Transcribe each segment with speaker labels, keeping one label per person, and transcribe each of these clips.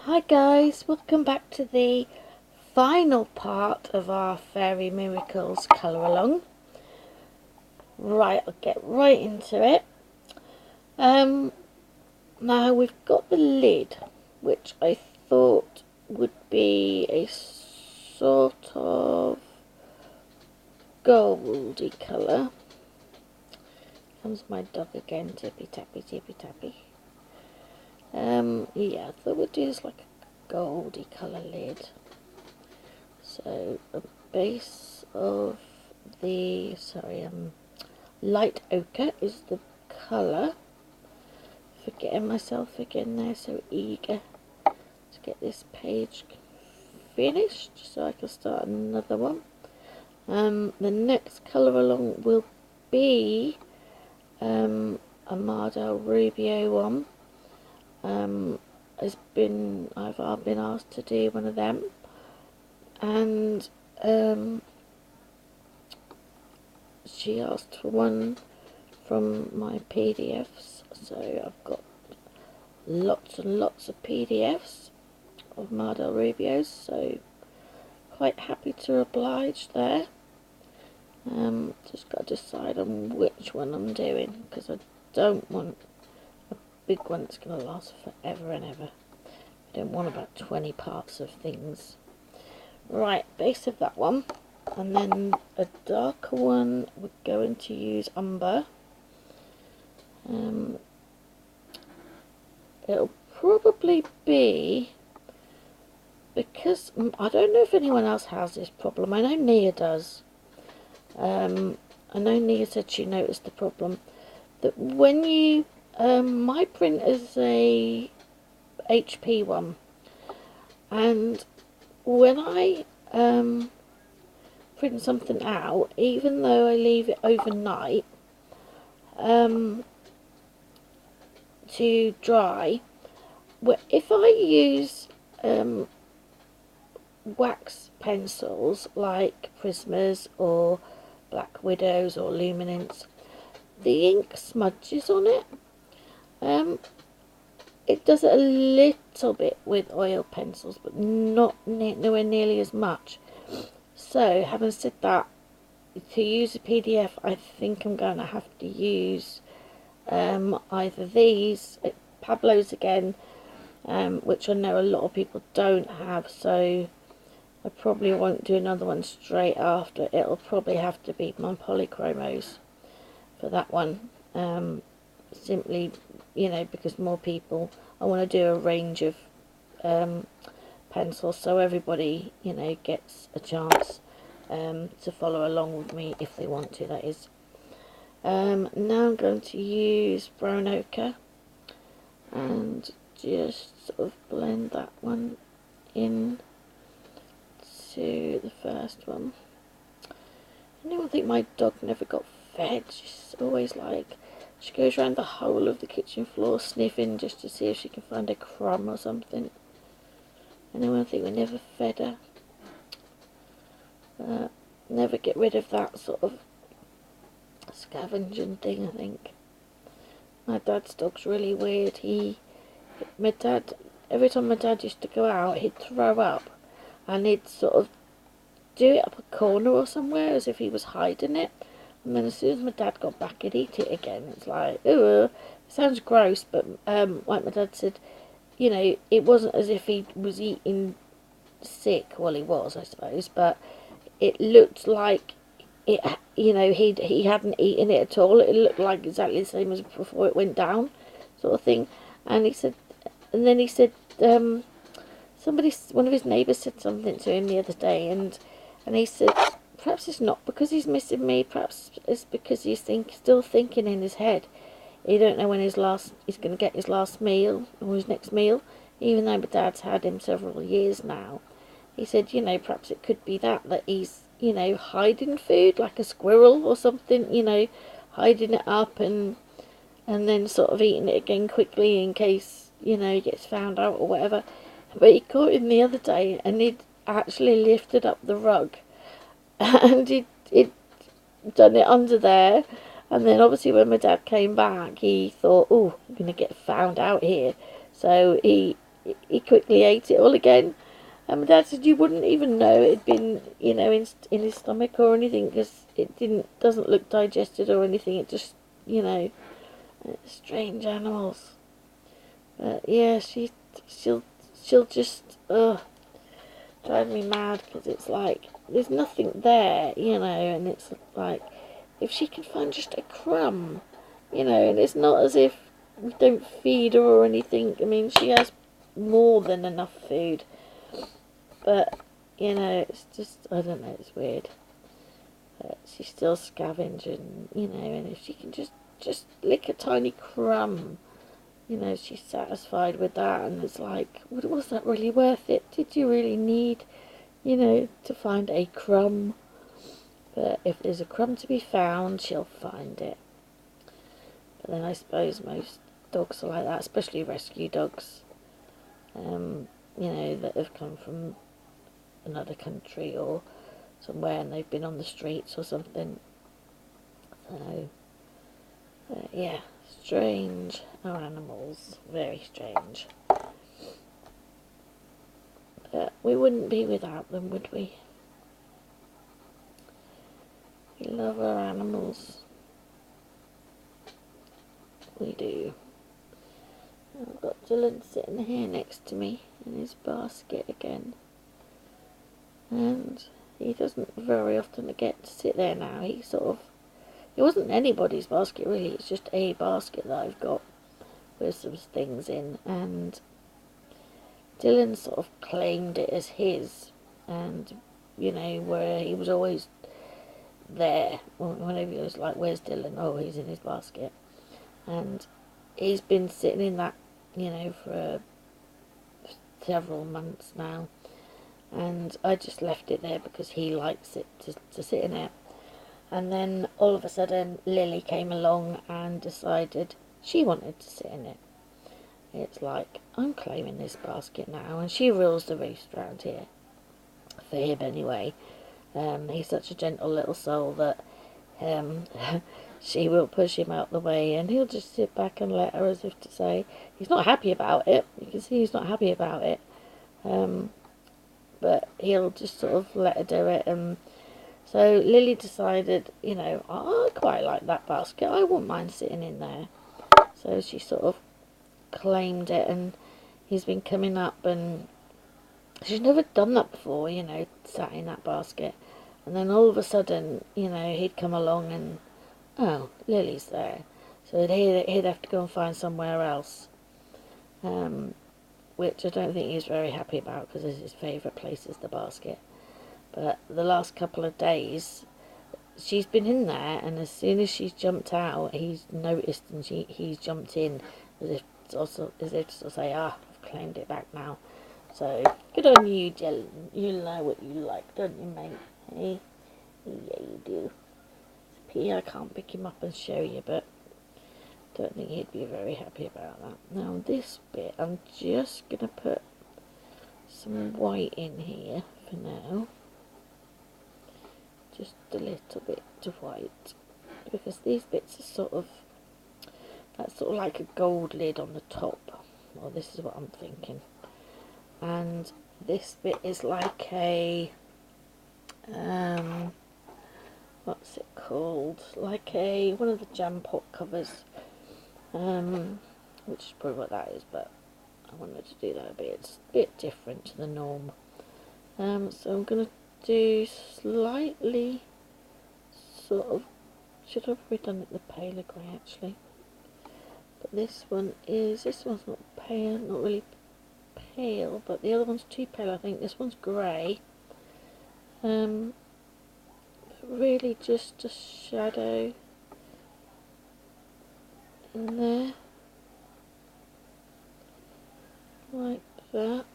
Speaker 1: Hi guys, welcome back to the final part of our Fairy Miracles colour along. Right, I'll get right into it. Now we've got the lid, which I thought would be a sort of goldy colour. Comes my dog again, tippy tappy, tippy tappy. Yeah, I thought we'd do this like a goldy colour lid. So the base of the, light ochre is the colour. Forgetting myself again there, so eager to get this page finished so I can start another one. The next colour along will be a Mardell Rubio one. I've been asked to do one of them, and she asked for one from my PDFs, so I've got lots and lots of PDFs of Mardell Rubios, so quite happy to oblige there. Just got to decide on which one I'm doing, because I don't want a big one that's going to last forever and ever. I don't want about 20 parts of things. Right, base of that one, and then a darker one we're going to use umber. It'll probably be, because I don't know if anyone else has this problem. I know Nia does. I know Nia said she noticed the problem that when you my print is a HP one, and when I print something out, even though I leave it overnight to dry, if I use wax pencils like Prismas or Black Widows or Luminance, the ink smudges on it. It does it a little bit with oil pencils, but nowhere nearly as much. So, having said that, to use a PDF, I think I'm going to have to use either these, Pablo's again, which I know a lot of people don't have, so I probably won't do another one straight after. It'll probably have to be my polychromos for that one. Simply, because more people, I want to do a range of pencils, so everybody, gets a chance to follow along with me if they want to, that is. Now I'm going to use brown ochre and just sort of blend that one in to the first one. Anyone think my dog never got fed? She's always like, she goes around the whole of the kitchen floor sniffing just to see if she can find a crumb or something. Anyone think we never fed her? Never get rid of that sort of scavenging thing, I think. My dad's dog's really weird. Every time my dad used to go out, he'd throw up, and he'd sort of do it up a corner or somewhere as if he was hiding it, and then as soon as my dad got back, he'd eat it again. It's like, ooh, it sounds gross, but like my dad said, it wasn't as if he was eating sick. Well, he was, I suppose, but it looked like it, he hadn't eaten it at all. It looked like exactly the same as before it went down, sort of thing. And then he said, one of his neighbours said something to him the other day, and he said, perhaps it's not because he's missing me, perhaps it's because he's still thinking in his head. He don't know when he's going to get his last meal, or his next meal, even though my dad's had him several years now. He said, perhaps it could be that he's, hiding food like a squirrel or something, hiding it up and then sort of eating it again quickly in case, he gets found out or whatever. But he caught him the other day, and he'd actually lifted up the rug, and he'd done it under there. And then obviously when my dad came back, he thought, oh, I'm going to get found out here. So he he quickly ate it all again. And my dad said you wouldn't even know it had been, you know, in his stomach or anything, because it doesn't look digested or anything. It just, you know, strange animals. But yeah, she'll just drive me mad, because it's like there's nothing there, you know, and it's like if she can find just a crumb, you know, and it's not as if we don't feed her or anything. I mean, she has more than enough food, but you know, it's just, I don't know, it's weird. But she's still scavenging, you know, and if she can just lick a tiny crumb, you know, she's satisfied with that, and it's like, was that really worth it? Did you really need, you know, to find a crumb? But if there's a crumb to be found, she'll find it. But then I suppose most dogs are like that, especially rescue dogs, you know, that have come from another country or somewhere and they've been on the streets or something. So, yeah, strange, our animals, very strange. But we wouldn't be without them, would we? We love our animals. We do. I've got Dylan sitting here next to me in his basket again. And he doesn't very often get to sit there now. It wasn't anybody's basket really, it's just a basket that I've got with some things in, and Dylan sort of claimed it as his, and you know, where he was always there whenever he was like, where's Dylan? Oh, he's in his basket. And he's been sitting in that, you know, for several months now, and I just left it there because he likes it to sit in it. And then all of a sudden Lily came along and decided she wanted to sit in it. It's like, I'm claiming this basket now, and she rules the roost around here. For him anyway. He's such a gentle little soul that she will push him out the way, and he'll just sit back and let her, as if to say he's not happy about it. You can see he's not happy about it. But he'll just sort of let her do it. And so Lily decided, you know, I quite like that basket. I wouldn't mind sitting in there. So she sort of claimed it, and he's been coming up, and she's never done that before, you know, sat in that basket. And then all of a sudden, you know, he'd come along and, oh, Lily's there. So he'd have to go and find somewhere else, which I don't think he's very happy about, because his favourite place is the basket. But the last couple of days, she's been in there, and as soon as she's jumped out, he's noticed, and he's jumped in, as if to say, I've claimed it back now. So good on you, Dylan. You know what you like, don't you, mate? Hey, yeah, you do. It's a pity I can't pick him up and show you, but don't think he'd be very happy about that. Now this bit, I'm just gonna put some white in here for now. Just a little bit of white, because these bits are that's sort of like a gold lid on the top. Well, this is what I'm thinking. And this bit is like a, what's it called? Like one of the jam pot covers, which is probably what that is, but I wanted to do that it's a bit different to the norm. So I'm going to do slightly, sort of, should have probably done it the paler grey actually. But this one's not pale, not really pale, but the other one's too pale, I think. This one's grey. But really just a shadow in there, like that.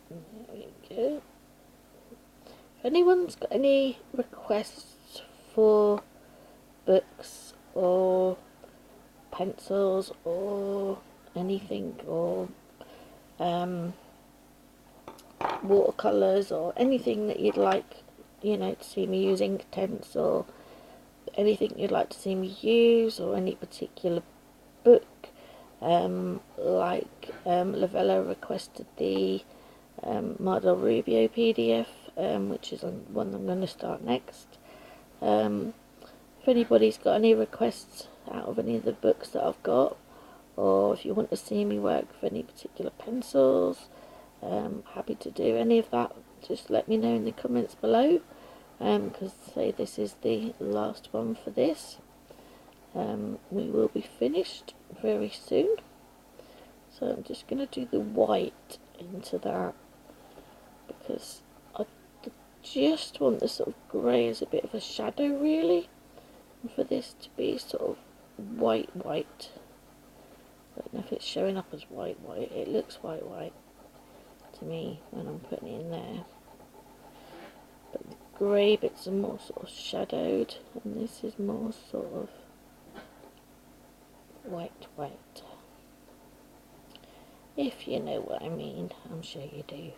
Speaker 1: There we go. If anyone's got any requests for books or pencils or anything, or watercolours or anything that you'd like, you know, to see me use, ink tints or anything you'd like to see me use, or any particular book, Lavella requested the Mardel Rubio PDF, which is one I'm going to start next. If anybody's got any requests out of any of the books that I've got, or if you want to see me work with any particular pencils, happy to do any of that. Just let me know in the comments below, because say this is the last one for this. We will be finished very soon, so I'm just going to do the white into that, because I just want the sort of grey as a bit of a shadow really, and for this to be sort of white. I don't know if it's showing up as white. It looks white to me when I'm putting it in there, but the grey bits are more sort of shadowed, and this is more sort of white, if you know what I mean. I'm sure you do.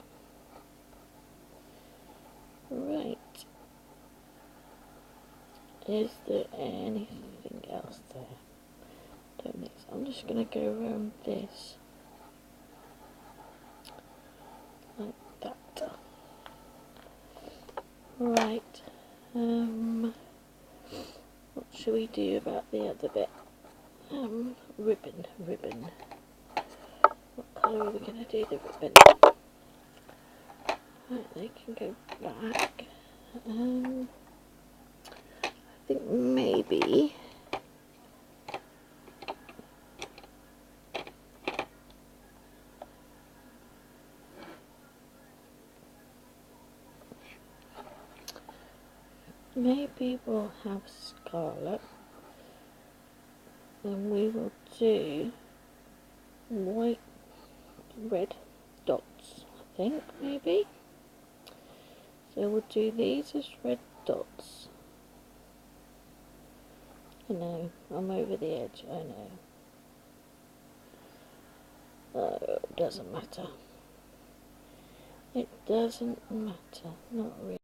Speaker 1: Right, is there anything else there? Don't think so. I'm just going to go around this like that. Right, what should we do about the other bit? Ribbon. What colour are we going to do the ribbon? Right, they can go black. I think maybe we'll have scarlet, and we will do white, red dots, I think, maybe. So we'll do these as red dots. I know, I'm over the edge, I know. Oh, it doesn't matter. It doesn't matter, not really.